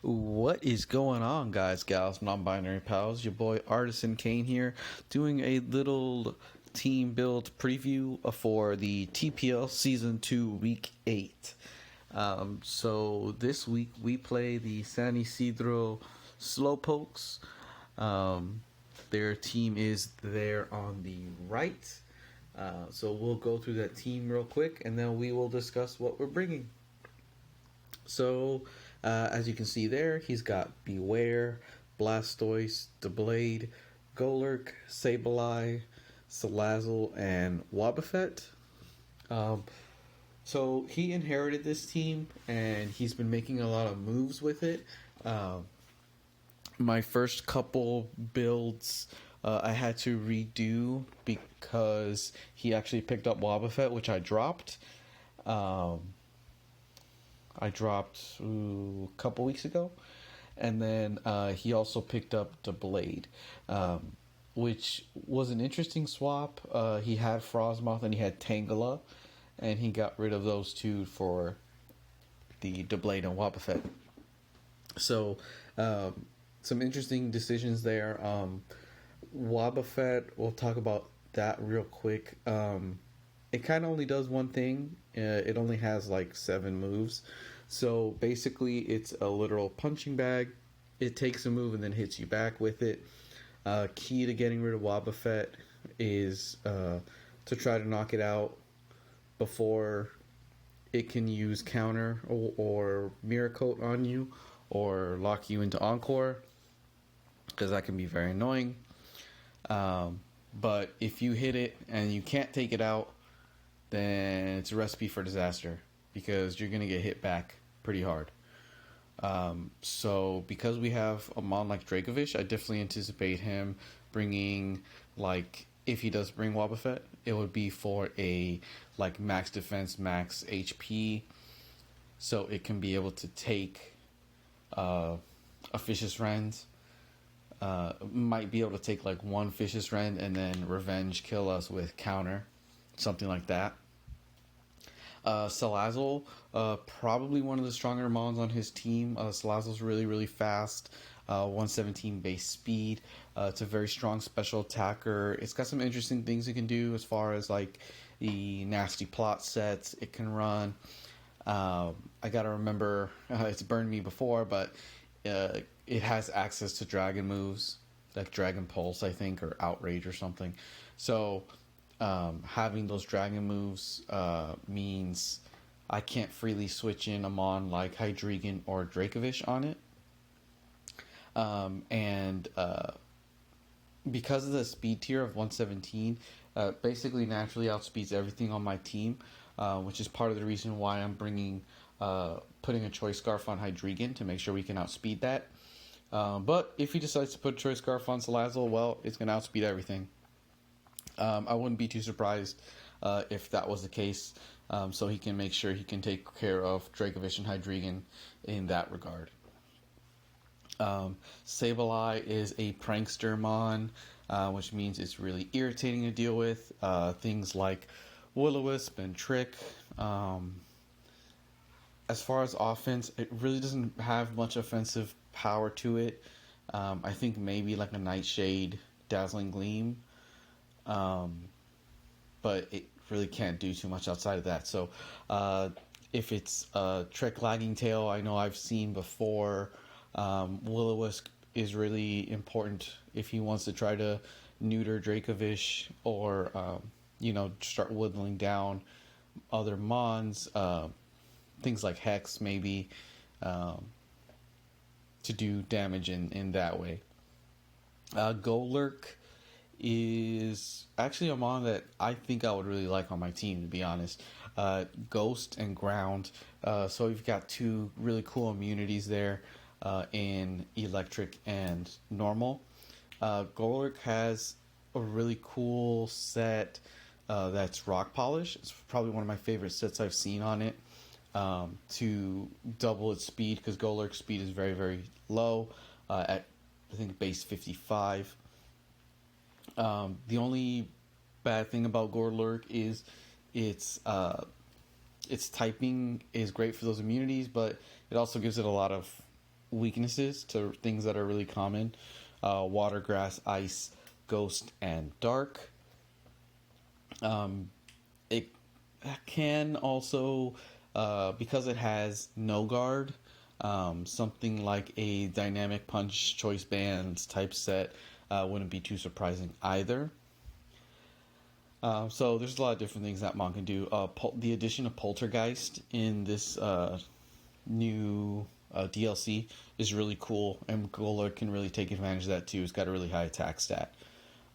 What is going on, guys, gals, non-binary pals? Your boy Artisan Kane here, doing a little team build preview for the TPL Season 2 Week 8. So this week we play the San Isidro Slowpokes. Their team is there on the right. So we'll go through that team real quick, and then we will discuss what we're bringing. So, as you can see there, he's got Beware, Blastoise, Doublade, Golurk, Sableye, Salazzle, and Wobbuffet. Um, so he inherited this team, and he's been making a lot of moves with it. My first couple builds I had to redo because he actually picked up Wobbuffet, which I dropped. I dropped a couple weeks ago, and then he also picked up the Blade, which was an interesting swap. He had Frostmoth and he had Tangela, and he got rid of those two for the Blade and Wobbuffet. So, some interesting decisions there. Wobbuffet, we'll talk about that real quick. It kind of only does one thing. It only has like 7 moves. So basically, it's a literal punching bag. It takes a move and then hits you back with it. Key to getting rid of Wobbuffet is to try to knock it out before it can use counter or mirror coat on you or lock you into Encore, because that can be very annoying. But if you hit it and you can't take it out, then it's a recipe for disaster, because you're going to get hit back pretty hard. So because we have a mon like Dracovish, I definitely anticipate him bringing, like, if he does bring Wobbuffet, it would be for a, like, max defense, max HP, so it can be able to take a Fishious Rend. Might be able to take, like, one Fishious Rend and then revenge kill us with counter, something like that. Salazzle, probably one of the stronger mons on his team. Salazzle's really, really fast. 117 base speed. It's a very strong special attacker. It's got some interesting things it can do as far as, like, the nasty plot sets it can run. I gotta remember, it's burned me before, but it has access to dragon moves, like Dragon Pulse, I think, or Outrage or something. So having those dragon moves means I can't freely switch in a mon like Hydreigon or Dracovish on it. And because of the speed tier of 117, basically naturally outspeeds everything on my team, which is part of the reason why I'm putting a Choice Scarf on Hydreigon to make sure we can outspeed that. But if he decides to put a Choice Scarf on Salazzle, well, it's going to outspeed everything. I wouldn't be too surprised if that was the case, so he can make sure he can take care of Dracovish and Hydreigon in that regard. Sableye is a prankster mon, which means it's really irritating to deal with. Things like Will-O-Wisp and Trick. As far as offense, it really doesn't have much offensive power to it. I think maybe like a Nightshade, Dazzling Gleam. But it really can't do too much outside of that. So if it's Trick Lagging Tail, I know I've seen before. Will-O-Wisp is really important if he wants to try to neuter Dracovish or start whittling down other mons, things like Hex maybe, to do damage in that way. Golurk is actually a mon that I think I would really like on my team, to be honest. Ghost and Ground, so you've got 2 really cool immunities there in Electric and Normal. Golurk has a really cool set that's Rock Polish. It's probably one of my favorite sets I've seen on it, to double its speed, because Golurk's speed is very, very low, at I think base 55. The only bad thing about Golurk is its typing is great for those immunities, but it also gives it a lot of weaknesses to things that are really common: water, grass, ice, ghost, and dark. It can also, because it has no guard, something like a dynamic punch choice bands type set wouldn't be too surprising either. So there's a lot of different things that Mon can do. The addition of Poltergeist in this new DLC is really cool, and Golurk can really take advantage of that too. It's got a really high attack stat.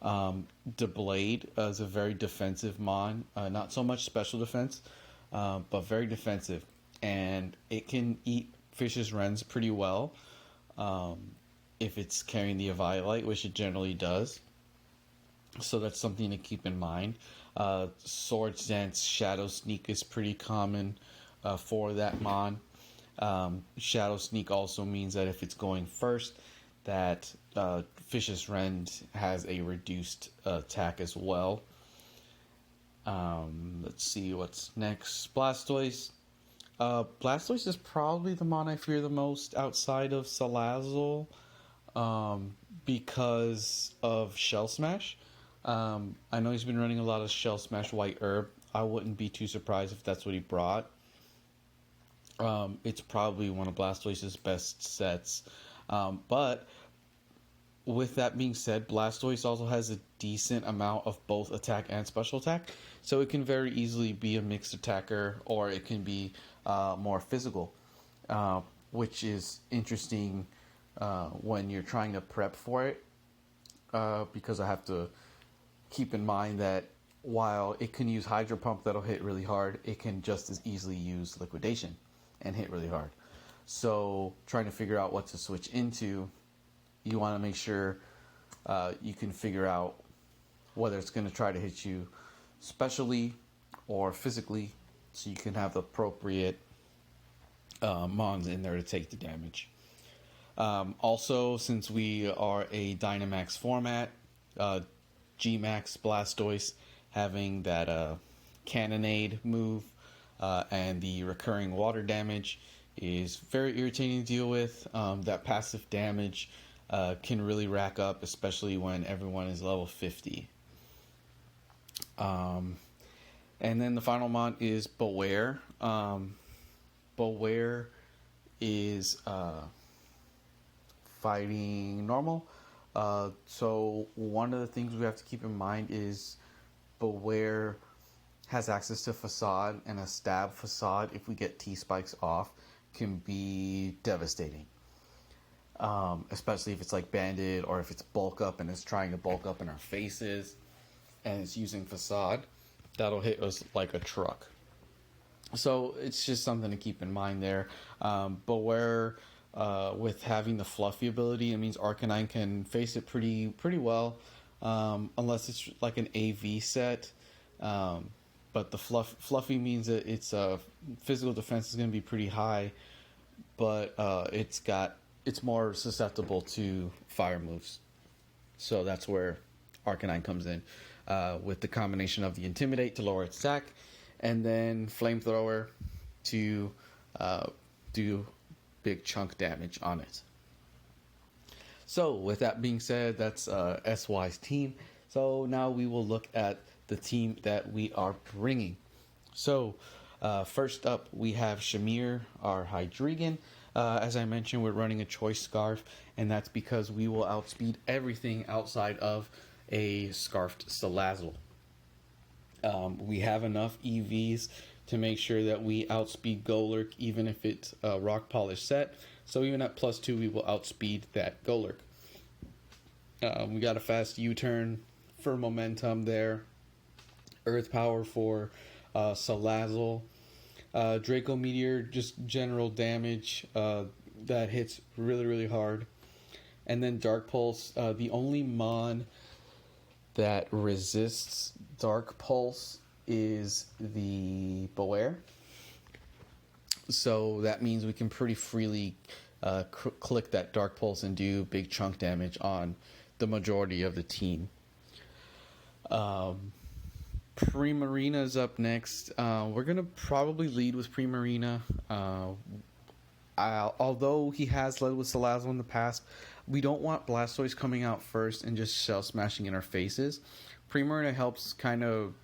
Deblade is a very defensive Mon, not so much special defense, but very defensive, and it can eat Fish's Wrens pretty well if it's carrying the Eviolite, which it generally does. So that's something to keep in mind. Swords Dance Shadow Sneak is pretty common for that Mon. Shadow Sneak also means that if it's going first, that Fish's Rend has a reduced attack as well. Let's see what's next. Blastoise. Blastoise is probably the Mon I fear the most outside of Salazzle, because of Shell Smash. I know he's been running a lot of Shell Smash White Herb. I wouldn't be too surprised if that's what he brought. It's probably one of Blastoise's best sets. But with that being said, Blastoise also has a decent amount of both attack and special attack. So it can very easily be a mixed attacker, or it can be more physical, which is interesting when you're trying to prep for it, because I have to keep in mind that while it can use Hydro Pump that'll hit really hard, it can just as easily use Liquidation and hit really hard. So trying to figure out what to switch into, you want to make sure you can figure out whether it's going to try to hit you specially or physically, so you can have the appropriate Mons in there to take the damage. Also, since we are a Dynamax format, G-Max Blastoise having that Cannonade move and the recurring water damage is very irritating to deal with. That passive damage can really rack up, especially when everyone is level 50. And then the final Mon is Beware. Beware is fighting normal. So one of the things we have to keep in mind is Beware has access to Facade, and a stab Facade, if we get T-Spikes off, can be devastating. Especially if it's like Banded, or if it's Bulk Up and it's trying to bulk up in our faces and it's using Facade, that'll hit us like a truck. So it's just something to keep in mind there. Beware, with having the Fluffy ability, it means Arcanine can face it pretty well, unless it's like an AV set. But the Fluffy means that its physical defense is going to be pretty high, but it's more susceptible to fire moves. So that's where Arcanine comes in, with the combination of the Intimidate to lower its attack, and then Flamethrower to do big chunk damage on it. So with that being said, that's SY's team. So now we will look at the team that we are bringing. So first up, we have Shamir, our Hydreigon. As I mentioned, we're running a Choice Scarf, and that's because we will outspeed everything outside of a Scarfed Salazzle. We have enough EVs to make sure that we outspeed Golurk, even if it's a Rock Polish set. So even at +2, we will outspeed that Golurk. We got a fast U-turn for momentum there. Earth Power for Salazzle. Draco Meteor, just general damage that hits really hard. And then Dark Pulse, the only Mon that resists Dark Pulse is the Beware. So that means we can pretty freely click that Dark Pulse and do big chunk damage on the majority of the team. Primarina is up next. We're going to probably lead with Primarina. Although he has led with Salazzle in the past, we don't want Blastoise coming out first and just shell smashing in our faces. Primarina helps kind of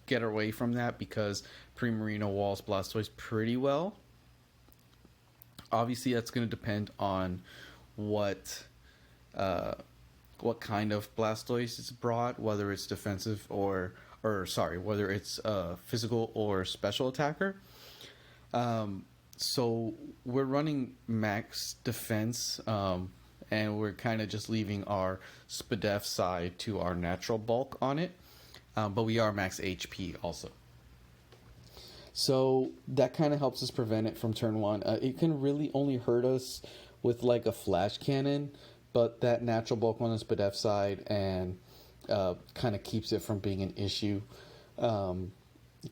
get away from that because Primarina walls Blastoise pretty well. Obviously, that's going to depend on what what kind of Blastoise is brought, whether it's defensive whether it's physical or special attacker. So we're running max defense, and we're kind of just leaving our Spadef side to our natural bulk on it, but we are max HP also. So that kind of helps us prevent it from turn one. It can really only hurt us with like a flash cannon, but that natural bulk on the Spadef side and kind of keeps it from being an issue.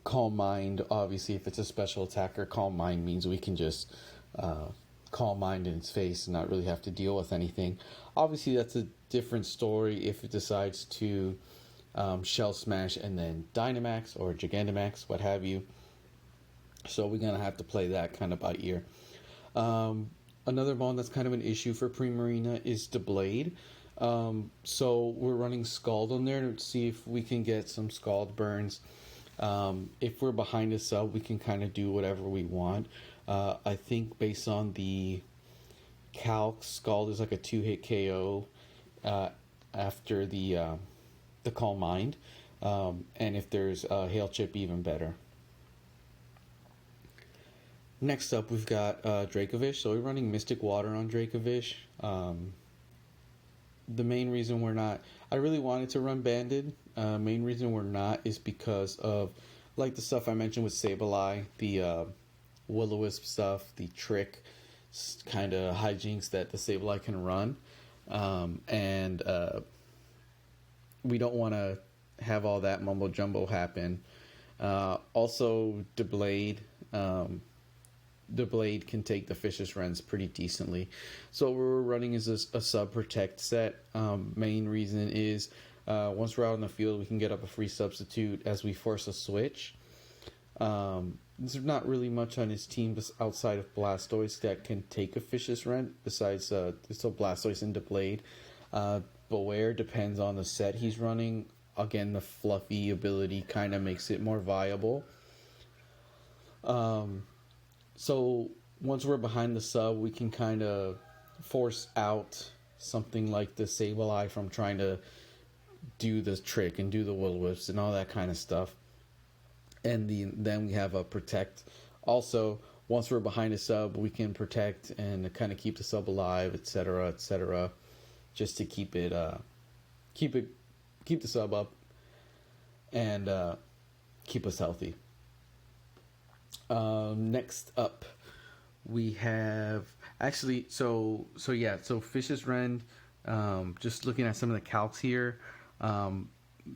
Calm Mind, obviously, if it's a special attacker, Calm Mind means we can just Calm Mind in its face and not really have to deal with anything. Obviously, that's a different story if it decides to Shell Smash and then Dynamax or Gigantamax, what have you. So we're going to have to play that kind of by ear. Another bond that's kind of an issue for Primarina is Doublade. So we're running Scald on there to see if we can get some Scald burns. If we're behind a sub, we can kind of do whatever we want. I think based on the calc, Scald is like a 2-hit KO after the Calm Mind. And if there's Hail Chip, even better. Next up, we've got Dracovish. So we're running Mystic Water on Dracovish. The main reason we're not... I really wanted to run Banded. Main reason we're not is because of like the stuff I mentioned with Sableye, the Will-O-Wisp stuff, the trick kind of hijinks that the Sableye can run. And we don't want to have all that mumbo jumbo happen. Also, Doublade. Doublade can take the Fishious Rends pretty decently. So what we're running is a sub protect set. Main reason is once we're out in the field, we can get up a free substitute as we force a switch. There's not really much on his team outside of Blastoise that can take a Fishious Rend besides so Blastoise and Doublade. Beware depends on the set he's running. Again, the fluffy ability kind of makes it more viable. So once we're behind the sub, we can kind of force out something like the Sableye from trying to do the trick and do the Will-O-Wisps and all that kind of stuff. And then we have a protect. Also, once we're behind a sub, we can protect and kind of keep the sub alive, etc., just to keep the sub up and keep us healthy. Next up, we have Fishious Rend. Just looking at some of the calcs here,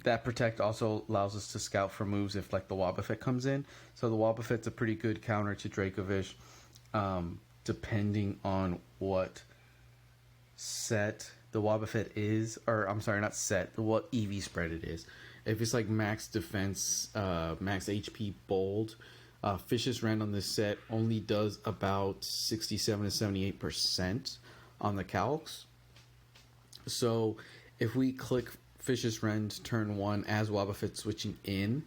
that protect also allows us to scout for moves if like the Wobbuffet comes in. So the Wobbuffet's a pretty good counter to Dracovish, depending on what set the Wobbuffet is, or I'm sorry, not set, what EV spread it is. If it's like max defense, max HP bold, Fishious Rend on this set only does about 67 to 78% on the calcs. So if we click Fishious Rend turn 1 as Wobbuffet switching in,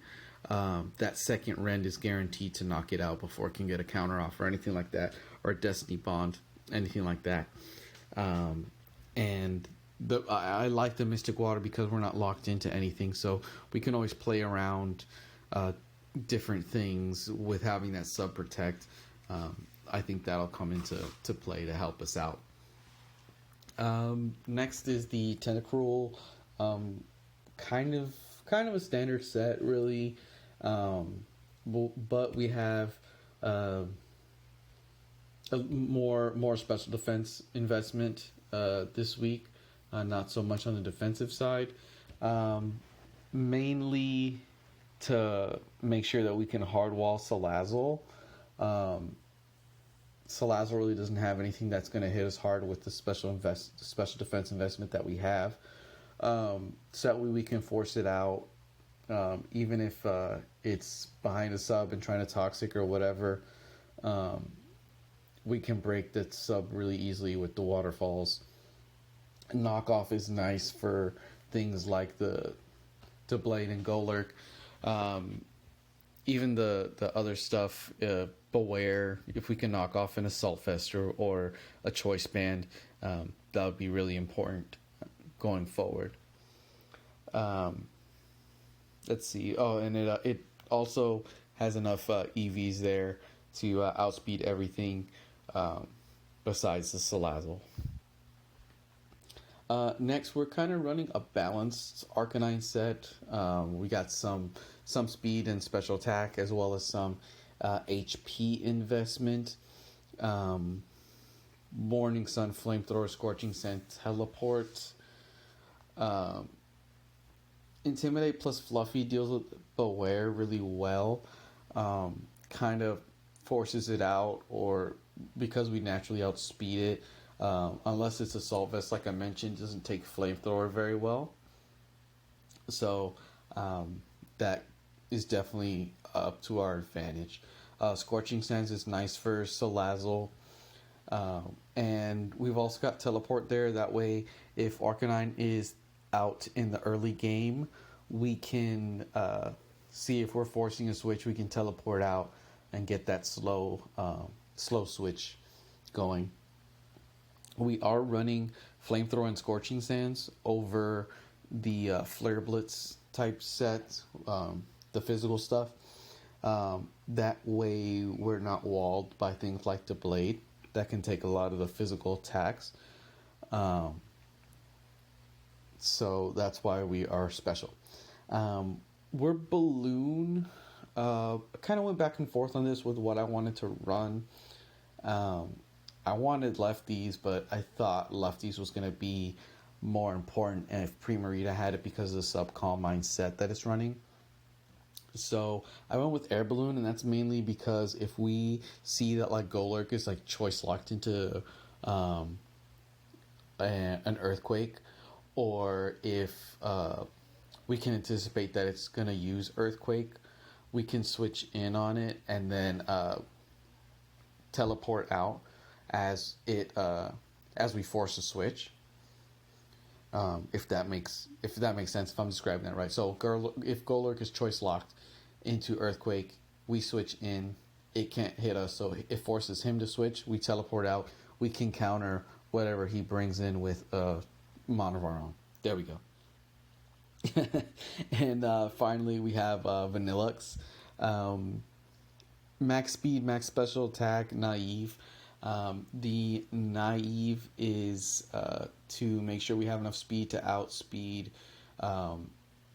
that second Rend is guaranteed to knock it out before it can get a counter off or anything like that, or a Destiny Bond, anything like that. And I like the Mystic Water because we're not locked into anything, so we can always play around different things with having that sub protect. I think that'll come into play to help us out. Next is the Tentacruel. Kind of a standard set, really, but we have a more special defense investment this week. Not so much on the defensive side, mainly to make sure that we can hardwall Salazzle. Salazzle really doesn't have anything that's going to hit us hard with the special defense investment that we have. So that way we can force it out, even if it's behind a sub and trying to toxic or whatever. we can break the sub really easily with the waterfalls. Knockoff is nice for things like the Blade and Golurk. Um, Even the other stuff, Beware, if we can knock off an Assault Vest or a Choice Band, that would be really important going forward. Um, let's see. Oh, and it also has enough EVs there to outspeed everything um, besides the Salazzle. Next, we're kind of running a balanced Arcanine set. We got some speed and special attack, as well as some HP investment. Um, Morning Sun, Flamethrower, Scorching Scent, Teleport. Um, Intimidate plus Fluffy deals with Beware really well. Kind of forces it out, or because we naturally outspeed it. Unless it's Assault Vest, like I mentioned, doesn't take Flamethrower very well. So that is definitely up to our advantage. Scorching Sands is nice for Salazzle. And we've also got Teleport there. That way, if Arcanine is out in the early game, we can see if we're forcing a switch, we can teleport out and get that slow switch going. We are running Flamethrower and Scorching Sands over the Flare Blitz type set, the physical stuff. That way we're not walled by things like the Blade that can take a lot of the physical attacks. So that's why we are special. We're Balloon. Kind of went back and forth on this with what I wanted to run. I wanted Lefties, but I thought Lefties was going to be more important if Primarina had it because of the sub-calm mindset that it's running. So I went with Air Balloon, and that's mainly because if we see that like Golurk is like choice locked into an Earthquake, or if we can anticipate that it's going to use Earthquake, we can switch in on it and then teleport out as we force a switch. If that makes sense, if I'm describing that right. So if Golurk is choice locked into Earthquake, we switch in, it can't hit us, so it forces him to switch. We teleport out. We can counter whatever he brings in with Mon of our own. There we go. And finally, we have Vanillux. Max speed, max special attack, naive. The naive is to make sure we have enough speed to outspeed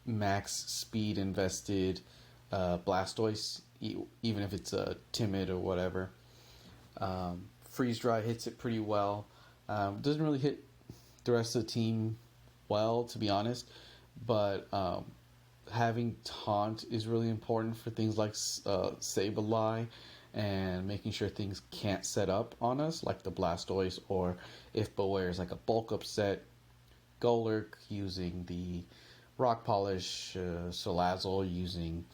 max speed invested Blastoise, even if it's timid or whatever. Freeze Dry hits it pretty well. Doesn't really hit the rest of the team well, to be honest, but having Taunt is really important for things like Sableye and making sure things can't set up on us, like the Blastoise, or if Beware is like a bulk upset, Golurk using the Rock Polish, Salazzle using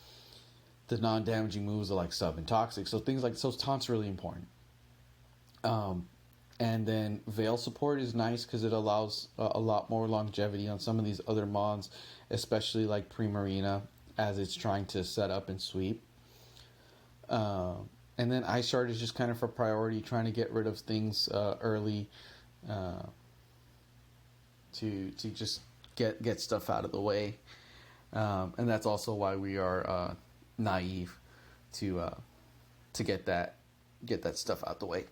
the non-damaging moves like Sub and Toxic. So things like, so Taunt's really important. And then Veil support is nice because it allows a lot more longevity on some of these other mons, especially like Primarina, as it's trying to set up and sweep. And then Ice Shard is just kind of for priority, trying to get rid of things early to just get stuff out of the way. And that's also why we are naive to get that stuff out the way.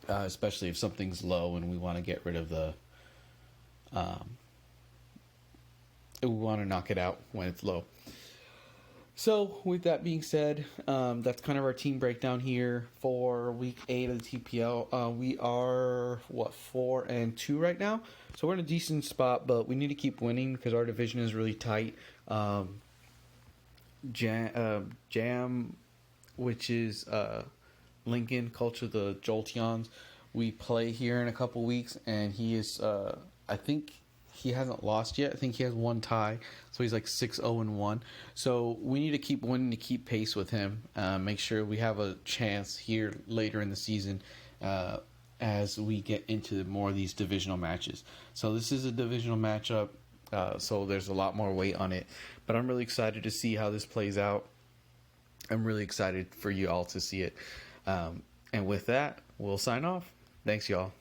Especially if something's low and we want to get rid of the we want to knock it out when it's low. So with that being said, that's kind of our team breakdown here for week 8 of the TPL. We are 4-2 right now, so we're in a decent spot, but we need to keep winning because our division is really tight. Jam, which is Lincoln, Culture the Jolteons, we play here in a couple weeks, and he is I think he hasn't lost yet. I think he has one tie, so he's like 6-0-1. So we need to keep winning to keep pace with him. Make sure we have a chance here later in the season as we get into more of these divisional matches. So this is a divisional matchup, so there's a lot more weight on it. But I'm really excited to see how this plays out. I'm really excited for you all to see it. And with that, we'll sign off. Thanks, y'all.